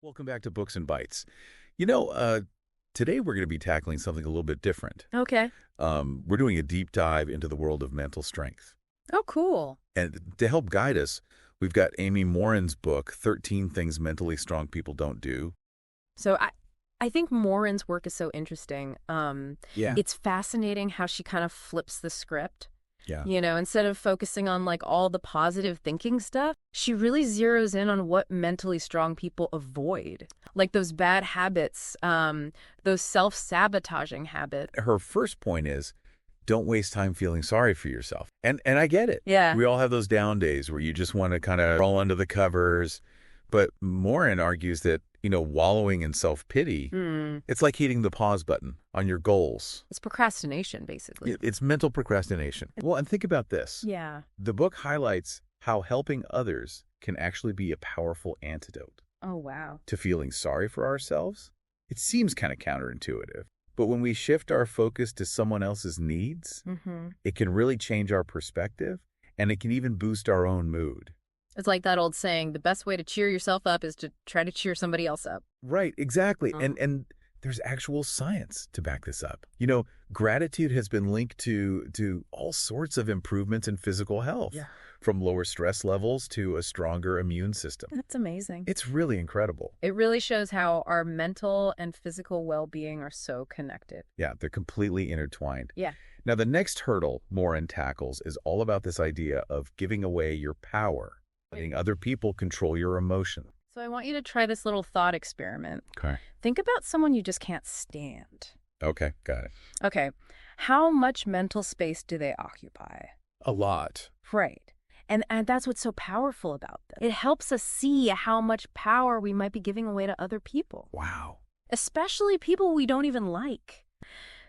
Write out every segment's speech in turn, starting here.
Welcome back to Books and Bites. Today we're going to be tackling something a little bit different. Okay. We're doing a deep dive into the world of mental strength. Oh, cool. And to help guide us, we've got Amy Morin's book, 13 Things Mentally Strong People Don't Do. So I think Morin's work is so interesting. Yeah. It's fascinating how she kind of flips the script. Yeah. Instead of focusing on like all the positive thinking stuff, she really zeroes in on what mentally strong people avoid. Like those bad habits, those self-sabotaging habits. Her first point is, don't waste time feeling sorry for yourself. And I get it. Yeah. We all have those down days where you just want to kind of roll under the covers. But Morin argues that, wallowing in self-pity, it's like hitting the pause button on your goals. It's procrastination, basically. It's mental procrastination. Well, and think about this. Yeah. The book highlights how helping others can actually be a powerful antidote Oh, wow. to feeling sorry for ourselves. It seems kind of counterintuitive, but when we shift our focus to someone else's needs, it can really change our perspective, and it can even boost our own mood. It's like that old saying, the best way to cheer yourself up is to try to cheer somebody else up. Right, exactly. And there's actual science to back this up. Gratitude has been linked to all sorts of improvements in physical health, from lower stress levels to a stronger immune system. That's amazing. It's really incredible. It really shows how our mental and physical well-being are so connected. Yeah, they're completely intertwined. Yeah. Now, the next hurdle Morin tackles is all about this idea of giving away your power, letting other people control your emotions. So I want you to try this little thought experiment. Okay. Think about someone you just can't stand. Okay, got it. Okay. How much mental space do they occupy? A lot. Right. And that's what's so powerful about this. It helps us see how much power we might be giving away to other people. Wow. Especially people we don't even like.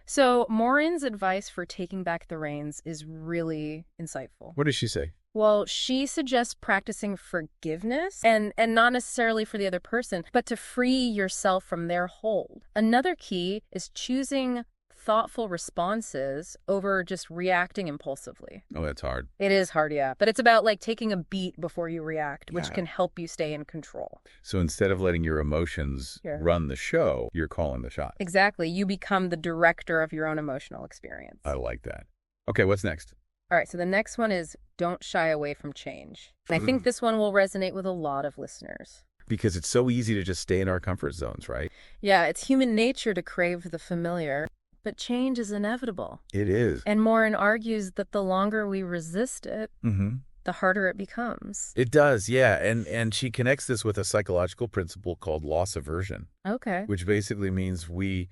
So Morin's advice for taking back the reins is really insightful. What does she say? Well, she suggests practicing forgiveness and not necessarily for the other person, but to free yourself from their hold. Another key is choosing thoughtful responses over just reacting impulsively. Oh, that's hard. It is hard, yeah. But it's about like taking a beat before you react, which can help you stay in control. So instead of letting your emotions run the show, you're calling the shot. Exactly. You become the director of your own emotional experience. I like that. Okay, what's next? All right, so the next one is don't shy away from change. And I think this one will resonate with a lot of listeners. Because it's so easy to just stay in our comfort zones, right? Yeah, it's human nature to crave the familiar, but change is inevitable. It is. And Morin argues that the longer we resist it, the harder it becomes. It does, yeah. And she connects this with a psychological principle called loss aversion. Okay. Which basically means we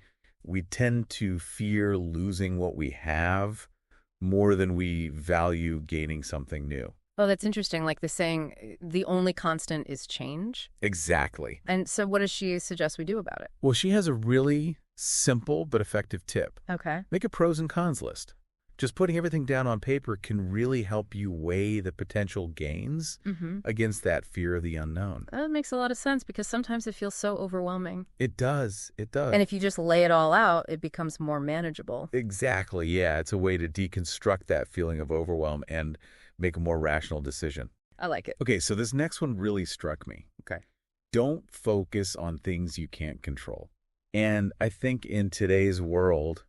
tend to fear losing what we have more than we value gaining something new. Oh, that's interesting. Like the saying, the only constant is change. Exactly. And so what does she suggest we do about it? Well, she has a really simple but effective tip. Okay. Make a pros and cons list. Just putting everything down on paper can really help you weigh the potential gains against that fear of the unknown. That makes a lot of sense because sometimes it feels so overwhelming. It does. It does. And if you just lay it all out, it becomes more manageable. Exactly. Yeah. It's a way to deconstruct that feeling of overwhelm and make a more rational decision. I like it. Okay. So this next one really struck me. Okay. Don't focus on things you can't control. And I think in today's world,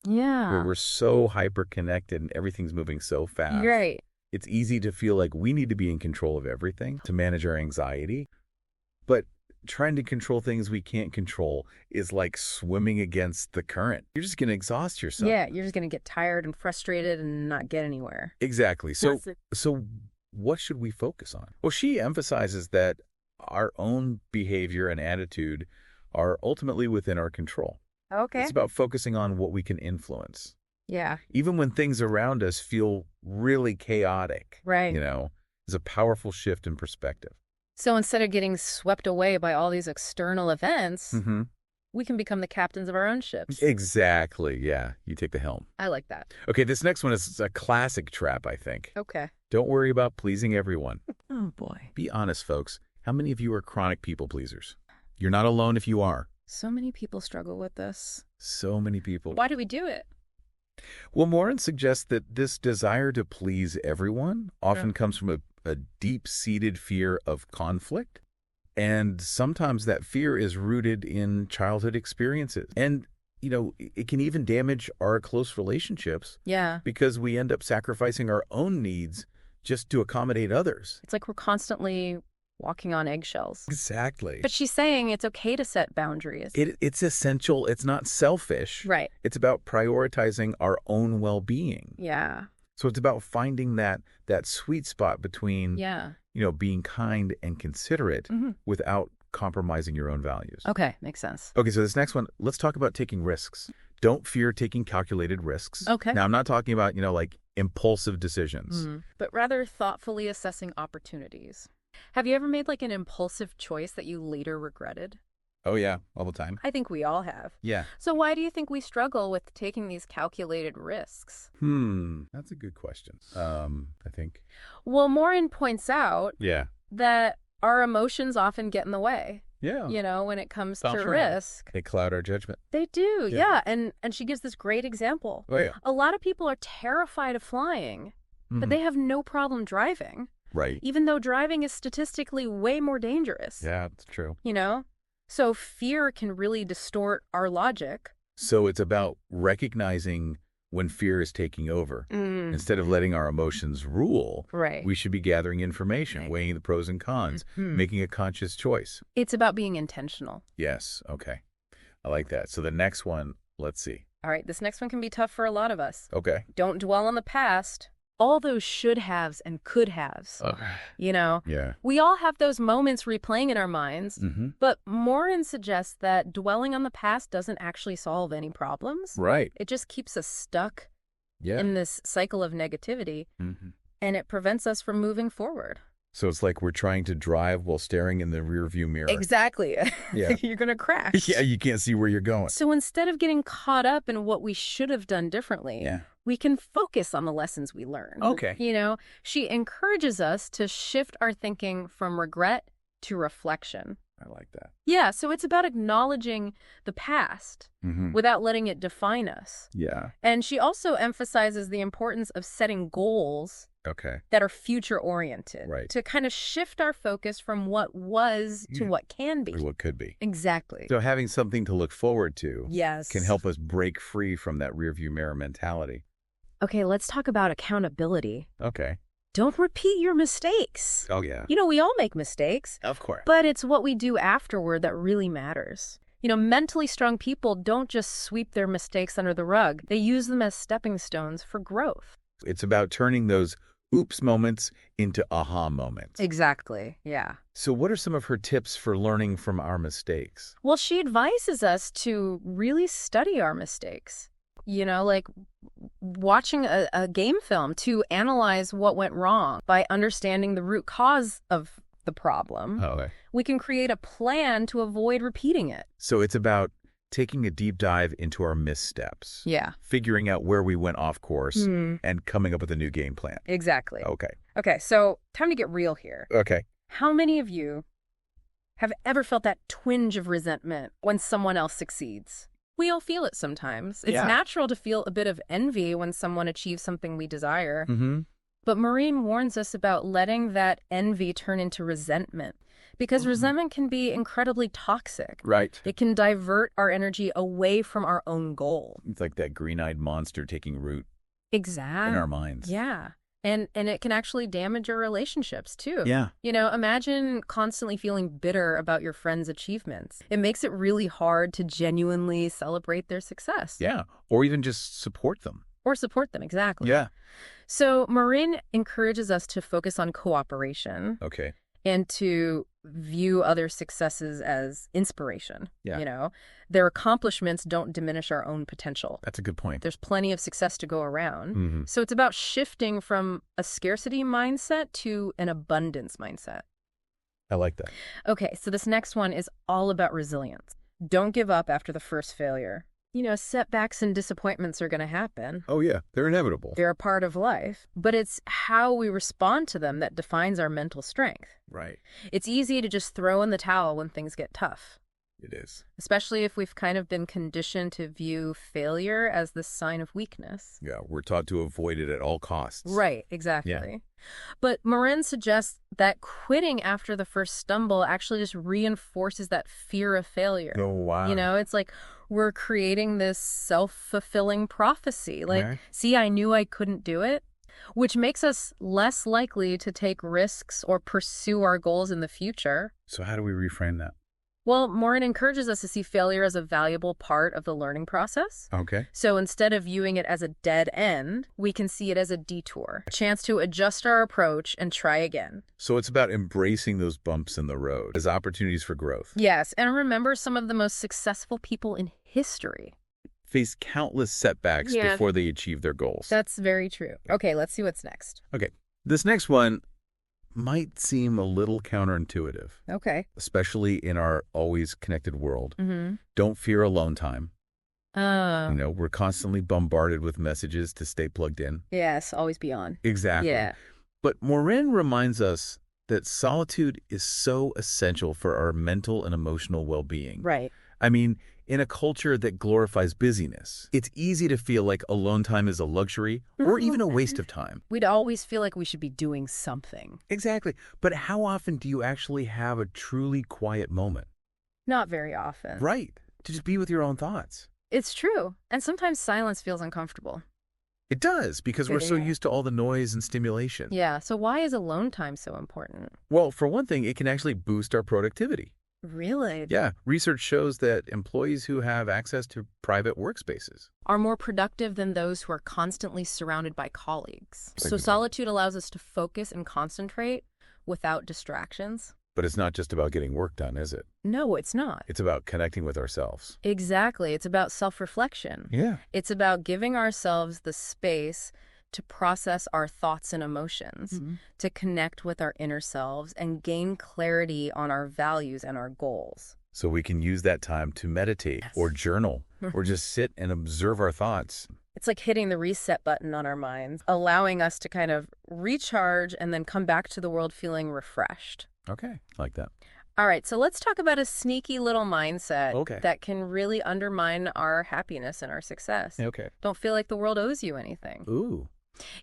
where we're so hyper-connected and everything's moving so fast. Right. It's easy to feel like we need to be in control of everything to manage our anxiety. But trying to control things we can't control is like swimming against the current. You're just going to exhaust yourself. Yeah, you're just going to get tired and frustrated and not get anywhere. Exactly. So what should we focus on? Well, she emphasizes that our own behavior and attitude are ultimately within our control. Okay. It's about focusing on what we can influence. Yeah. Even when things around us feel really chaotic. Right. It's a powerful shift in perspective. So instead of getting swept away by all these external events, we can become the captains of our own ships. Exactly. Yeah. You take the helm. I like that. Okay. This next one is a classic trap, I think. Okay. Don't worry about pleasing everyone. Oh, boy. Be honest, folks. How many of you are chronic people pleasers? You're not alone if you are. So many people struggle with this. So many people. Why do we do it? Well, Morin suggests that this desire to please everyone often comes from a deep-seated fear of conflict And sometimes that fear is rooted in childhood experiences. And, it can even damage our close relationships. Yeah. Because we end up sacrificing our own needs just to accommodate others. It's like we're constantly walking on eggshells. Exactly. But she's saying it's okay to set boundaries. It's essential. It's not selfish. Right. It's about prioritizing our own well-being. Yeah. So it's about finding that sweet spot between, being kind and considerate without compromising your own values. Okay, makes sense. Okay, so this next one, let's talk about taking risks. Don't fear taking calculated risks. Okay. Now, I'm not talking about, like impulsive decisions. But rather thoughtfully assessing opportunities. Have you ever made like an impulsive choice that you later regretted? Oh, yeah, all the time. I think we all have. Yeah. So why do you think we struggle with taking these calculated risks? That's a good question. I think. Well, Morin points out Yeah. that our emotions often get in the way. Yeah. When it comes That's to right. risk. They cloud our judgment. They do, yeah. And she gives this great example. Oh, yeah. A lot of people are terrified of flying, but they have no problem driving. Right. Even though driving is statistically way more dangerous. Yeah, it's true. So fear can really distort our logic. So it's about recognizing when fear is taking over. Instead of letting our emotions rule, Right. we should be gathering information, weighing the pros and cons, making a conscious choice. It's about being intentional. Yes. Okay. I like that. So the next one, let's see. All right, this next one can be tough for a lot of us. Okay. Don't dwell on the past. All those should haves and could haves. Okay. Yeah. We all have those moments replaying in our minds, but Morin suggests that dwelling on the past doesn't actually solve any problems. Right. It just keeps us stuck Yeah. in this cycle of negativity, and it prevents us from moving forward. So it's like we're trying to drive while staring in the rearview mirror. Exactly. Yeah. You're going to crash. Yeah, you can't see where you're going. So instead of getting caught up in what we should have done differently, we can focus on the lessons we learned. Okay. She encourages us to shift our thinking from regret to reflection. I like that. Yeah, so it's about acknowledging the past without letting it define us. Yeah. And she also emphasizes the importance of setting goals Okay. that are future-oriented. Right. To kind of shift our focus from what was to what can be. Or what could be. Exactly. So having something to look forward to Yes. can help us break free from that rearview mirror mentality. Okay, let's talk about accountability. Okay. Don't repeat your mistakes. Oh, yeah. We all make mistakes. Of course. But it's what we do afterward that really matters. Mentally strong people don't just sweep their mistakes under the rug. They use them as stepping stones for growth. It's about turning those oops moments into aha moments. Exactly, yeah. So what are some of her tips for learning from our mistakes? Well, she advises us to really study our mistakes. Like watching a game film to analyze what went wrong by understanding the root cause of the problem. Oh, okay. We can create a plan to avoid repeating it. So it's about taking a deep dive into our missteps. Yeah. Figuring out where we went off course and coming up with a new game plan. Exactly. Okay. Okay, so time to get real here. Okay. How many of you have ever felt that twinge of resentment when someone else succeeds? We all feel it sometimes. It's natural to feel a bit of envy when someone achieves something we desire. But Morin warns us about letting that envy turn into resentment. Because resentment can be incredibly toxic. Right. It can divert our energy away from our own goal. It's like that green-eyed monster taking root Exactly. in our minds. Yeah. And it can actually damage your relationships, too. Yeah. Imagine constantly feeling bitter about your friends' achievements. It makes it really hard to genuinely celebrate their success. Yeah. Or even just support them. Or support them, exactly. Yeah. So Morin encourages us to focus on cooperation. Okay. And to view other successes as inspiration. Yeah. Their accomplishments don't diminish our own potential. That's a good point. There's plenty of success to go around. So it's about shifting from a scarcity mindset to an abundance mindset. I like that. Okay, so this next one is all about resilience. Don't give up after the first failure. Setbacks and disappointments are going to happen. Oh, yeah. They're inevitable. They're a part of life. But it's how we respond to them that defines our mental strength. Right. It's easy to just throw in the towel when things get tough. It is. especially if we've kind of been conditioned to view failure as the sign of weakness. Yeah, we're taught to avoid it at all costs. Right, Yeah. exactly. But Morin suggests that quitting after the first stumble actually just reinforces that fear of failure. Oh, wow. You know, it's like we're creating this self-fulfilling prophecy. Like, Right. see, I knew I couldn't do it, which makes us less likely to take risks or pursue our goals in the future. So how do we reframe that? Well, Morin encourages us to see failure as a valuable part of the learning process. Okay. So instead of viewing it as a dead end, we can see it as a detour, a chance to adjust our approach and try again. So it's about embracing those bumps in the road as opportunities for growth. Yes, and remember some of the most successful people in history. Face countless setbacks Yeah. before they achieve their goals. That's very true. Okay, let's see what's next. Okay. This next one might seem a little counterintuitive, Okay. especially in our always connected world. Mm-hmm. Don't fear alone time. Oh, We're constantly bombarded with messages to stay plugged in. yes, always be on. Exactly. Yeah. But Morin reminds us that solitude is so essential for our mental and emotional well-being. Right. I mean, in a culture that glorifies busyness, it's easy to feel like alone time is a luxury or even a waste of time. We'd always feel like we should be doing something. Exactly. But how often do you actually have a truly quiet moment? Not very often. Right. To just be with your own thoughts. It's true. And sometimes silence feels uncomfortable. It does, because we're so Yeah. used to all the noise and stimulation. Yeah, so why is alone time so important? Well, for one thing, it can actually boost our productivity. Really? Yeah, research shows that employees who have access to private workspaces. Are more productive than those who are constantly surrounded by colleagues. So Exactly. solitude allows us to focus and concentrate without distractions. But it's not just about getting work done, is it? No, it's not. It's about connecting with ourselves. Exactly. It's about self-reflection. Yeah. It's about giving ourselves the space to process our thoughts and emotions, Mm-hmm. to connect with our inner selves and gain clarity on our values and our goals. So we can use that time to meditate Yes. or journal or just sit and observe our thoughts. It's like hitting the reset button on our minds, allowing us to kind of recharge and then come back to the world feeling refreshed. Okay, like that. All right, so let's talk about a sneaky little mindset Okay. that can really undermine our happiness and our success. Okay. Don't feel like the world owes you anything. Ooh.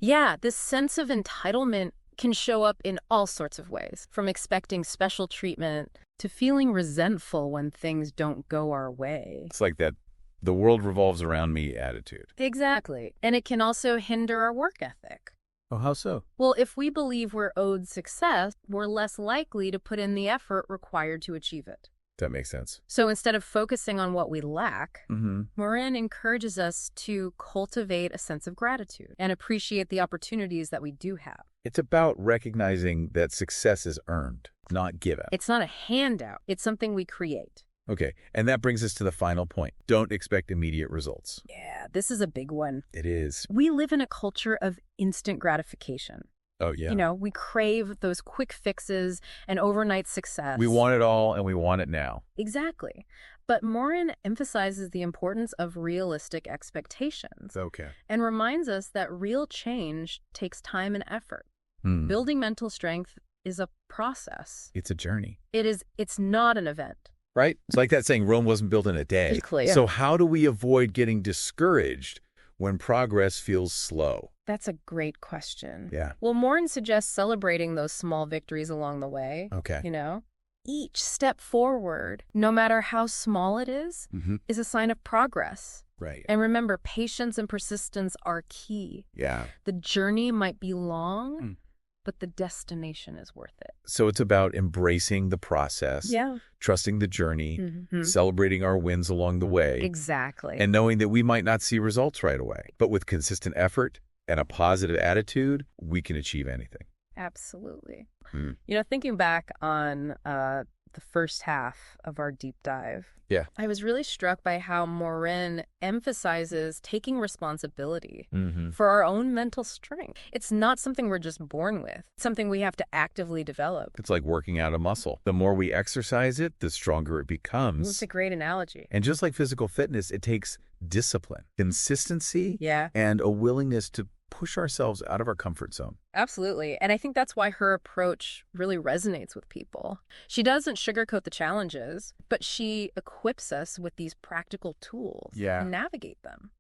Yeah, this sense of entitlement can show up in all sorts of ways, from expecting special treatment to feeling resentful when things don't go our way. It's like that the world revolves around me attitude. Exactly. And it can also hinder our work ethic. Oh, how so? Well, if we believe we're owed success, we're less likely to put in the effort required to achieve it. That makes sense. So instead of focusing on what we lack, Mm-hmm. Morin encourages us to cultivate a sense of gratitude and appreciate the opportunities that we do have. It's about recognizing that success is earned, not given. It's not a handout. It's something we create. Okay, and that brings us to the final point. Don't expect immediate results. Yeah, this is a big one. It is. We live in a culture of instant gratification. Oh, yeah. You know, we crave those quick fixes and overnight success. We want it all, and we want it now. Exactly. But Morin emphasizes the importance of realistic expectations Okay. and reminds us that real change takes time and effort. Hmm. Building mental strength is a process. It's a journey. It's not an event. Right? It's like that saying, Rome wasn't built in a day. Exactly, yeah. So how do we avoid getting discouraged when progress feels slow? That's a great question. Yeah. Well, Morin suggests celebrating those small victories along the way. Okay. You know, each step forward, no matter how small it is a sign of progress. Right. And remember, patience and persistence are key. Yeah. The journey might be long, but the destination is worth it. So it's about embracing the process, trusting the journey, celebrating our wins along the way, Exactly. and knowing that we might not see results right away. But with consistent effort and a positive attitude, we can achieve anything. Absolutely. Mm. You know, thinking back on the first half of our deep dive, Yeah. I was really struck by how Morin emphasizes taking responsibility for our own mental strength. It's not something we're just born with. It's something we have to actively develop. It's like working out a muscle. The more we exercise it, the stronger it becomes. It's a great analogy. And just like physical fitness, it takes discipline, consistency, Yeah. and a willingness to push ourselves out of our comfort zone. Absolutely. And I think that's why her approach really resonates with people. She doesn't sugarcoat the challenges, but she equips us with these practical tools to navigate them.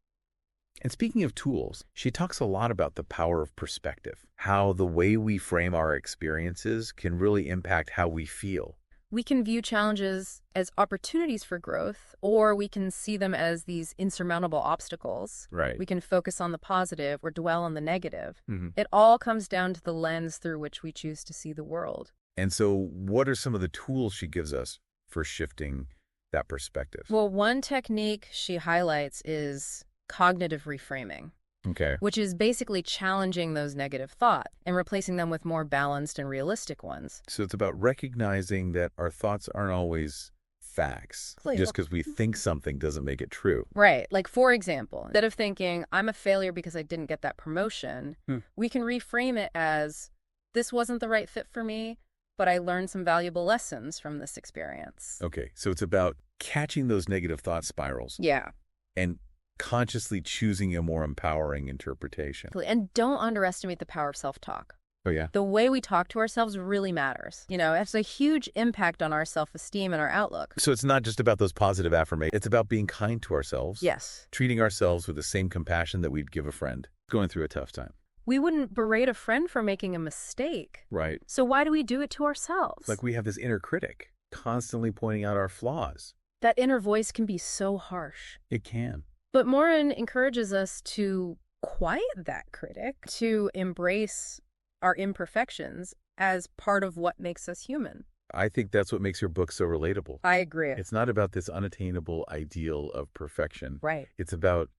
And speaking of tools, she talks a lot about the power of perspective, how the way we frame our experiences can really impact how we feel. We can view challenges as opportunities for growth, or we can see them as these insurmountable obstacles. Right. We can focus on the positive or dwell on the negative. It all comes down to the lens through which we choose to see the world. And so what are some of the tools she gives us for shifting that perspective? Well, one technique she highlights is cognitive reframing. Okay. Which is basically challenging those negative thoughts and replacing them with more balanced and realistic ones. So it's about recognizing that our thoughts aren't always facts. Just because we think something doesn't make it true. Right. Like, for example, instead of thinking, I'm a failure because I didn't get that promotion, we can reframe it as, this wasn't the right fit for me, but I learned some valuable lessons from this experience. Okay. So it's about catching those negative thought spirals. Yeah. And consciously choosing a more empowering interpretation. And don't underestimate the power of self-talk. Oh, yeah? The way we talk to ourselves really matters. You know, it has a huge impact on our self-esteem and our outlook. So it's not just about those positive affirmations. It's about being kind to ourselves. Yes. Treating ourselves with the same compassion that we'd give a friend going through a tough time. We wouldn't berate a friend for making a mistake. Right. So why do we do it to ourselves? Like we have this inner critic constantly pointing out our flaws. That inner voice can be so harsh. It can. But Morin encourages us to quiet that critic, to embrace our imperfections as part of what makes us human. I think that's what makes your book so relatable. I agree. It's not about this unattainable ideal of perfection. Right. It's about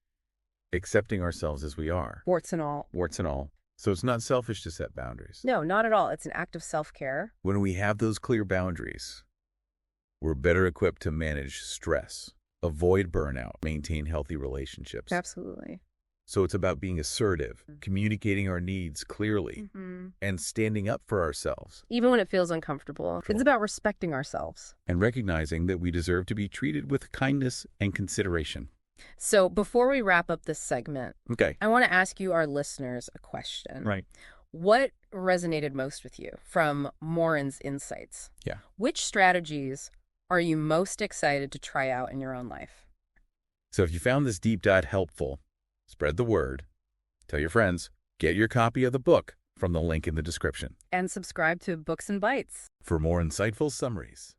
accepting ourselves as we are. Warts and all. Warts and all. So it's not selfish to set boundaries. No, not at all. It's an act of self-care. When we have those clear boundaries, we're better equipped to manage stress, avoid burnout, maintain healthy relationships. Absolutely. So it's about being assertive, communicating our needs clearly, and standing up for ourselves. Even when it feels uncomfortable. It's about respecting ourselves. And recognizing that we deserve to be treated with kindness and consideration. So before we wrap up this segment, Okay. I want to ask you, our listeners, a question. Right. What resonated most with you from Morin's insights? Yeah. Which strategies are you most excited to try out in your own life? So if you found this deep dive helpful, spread the word, tell your friends, get your copy of the book from the link in the description. And subscribe to Books and Bites for more insightful summaries.